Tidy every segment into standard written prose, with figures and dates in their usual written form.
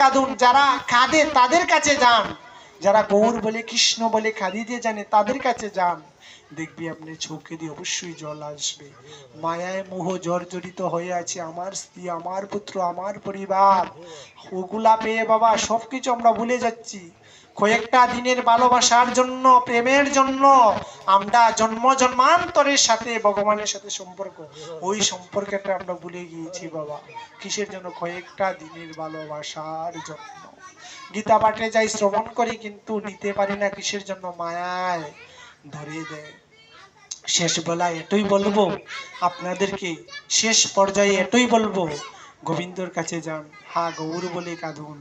কাঁদুন, যারা কাঁদে তাদের কাছে যান, যারা গৌর বলে কৃষ্ণ বলে কাঁদিতে জানে তাদের কাছে যান, দেখবি আপনি চোখে দিয়ে অবশ্যই জল আসবে। মায়ায় মোহ জর্জরিত হয়ে আছে আমার স্ত্রী, আমার পুত্র, আমার পরিবার, ওগুলা পেয়ে বাবা সবকিছু আমরা ভুলে যাচ্ছি। কয়েকটা দিনের ভালোবাসার জন্য, প্রেমের জন্য আমরা জন্ম জন্মান্তরের সাথে ভগবানের সাথে সম্পর্ক, ওই সম্পর্কটা আমরা ভুলে গিয়েছি বাবা। কিসের জন্য? কয়েকটা দিনের ভালোবাসার জন্য। গীতা পাঠে যাই, শ্রবণ করি, কিন্তু নিতে পারি না। কিসের জন্য? মায়ায় ধরে দেয়। শেষ বেলায় এটাই বলবো আপনাদেরকে, শেষ পর্যায়ে এটাই বলবো, গোবিন্দর কাছে যান, হা গৌর বলে কাঁদুন,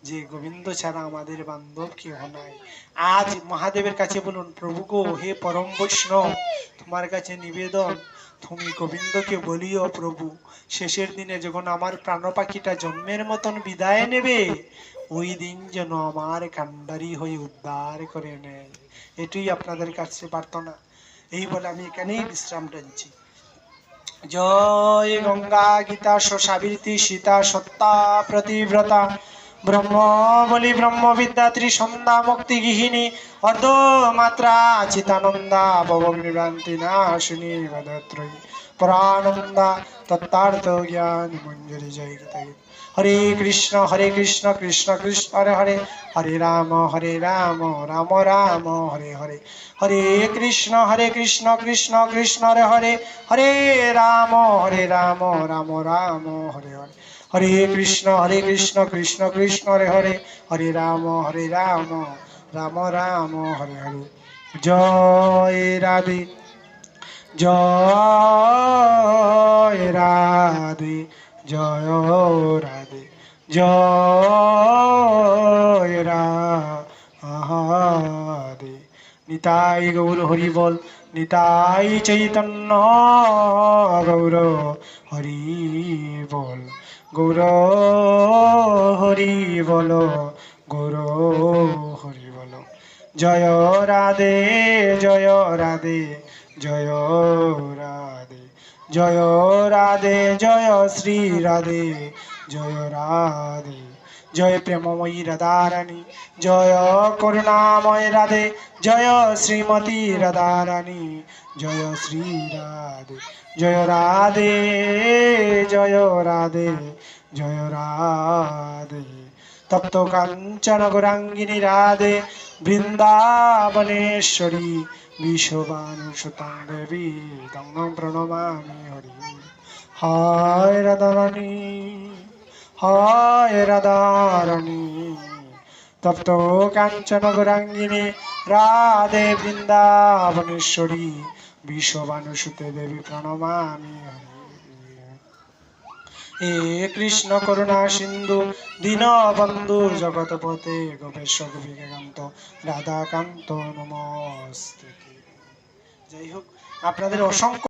যে গোবিন্দ ছাড়া আমাদের বান্ধব কেউ নাই। আজ মহাদেবের কাছে বলুন, প্রভু গো, হে পরম বৈষ্ণব, তোমার কাছে নিবেদন, তুমি গোবিন্দকে বলিও প্রভু, শেষের দিনে যখন আমার প্রাণ পাখিটা জন্মের মতন বিদায় নেবে, ওই দিন যেন আমার কান্ডারি হয়ে উদ্ধার করে নেয়। এটাই আপনাদের কাছে প্রার্থনা। এই বলে আমি এখানেই বিশ্রাম টানছি। জয় গঙ্গা গীতা সাবিত্রী সীতা সত্তা প্রতিব্রতা ব্রহ্ম বলি ব্রহ্মবিদ্যা ত্রিসন্ধ্যা মুক্তি গৃহিণী অর্ধ মাত্রা চিতানন্দা ভবগ্নিভ্রান্তি নাশিনী ভদত্রয়ী পরানন্দা তত্ত্বার্থ জ্ঞান মঞ্জুরি। জয় গীতা। হরে কৃষ্ণ কৃষ্ণ কৃষ্ণ হরে হরে, হরে রাম রাম রাম হরে হরে, হরে কৃষ্ণ কৃষ্ণ কৃষ্ণ হরে হরে, হরে রাম রাম রাম হরে হরে, হরে কৃষ্ণ কৃষ্ণ কৃষ্ণ হরে হরে, হরে রাম রাম রাম হরে হরে। জয় রাধে, জয় রাধে, জয় রাধে, জয় রাধে। নিতাই গৌর হরি বল, নিতাই চৈতন্য গৌর হরি বল, গৌর হরি বল, গৌর হরি বল। জয় রাধে, জয় রাধে, জয় রাধে, জয় রাধে, জয় শ্রী রাধে, জয় রাধে, জয় প্রেমময়ী রাধারানী, জয় করুণাময় রাধে, জয় শ্রীমতী রাধারানী, জয় শ্রী রাধে, জয় রাধে, জয় রাধে, জয় রাধে। তপ্ত কাঞ্চন গৌরাঙ্গিনী রাধে, বৃন্দাবনেশ্বরী বিশ্ববানুসুতাং দেবী তং প্রণমামি হরি। হায় রাধারানী, হায় রাধারানী, তপ্ত কাঞ্চন গৌরাঙ্গিনী রাধে, বৃন্দাবনেশ্বরী বিশ্ববানুসুতে দেবী প্রণমামি হরি। হে কৃষ্ণ করুণা সিন্ধু দীনবন্ধু জগৎপতে গোপেশ গোপীকান্ত রাধাকান্ত নমস্তে। যাই হোক, আপনাদের অসংখ্য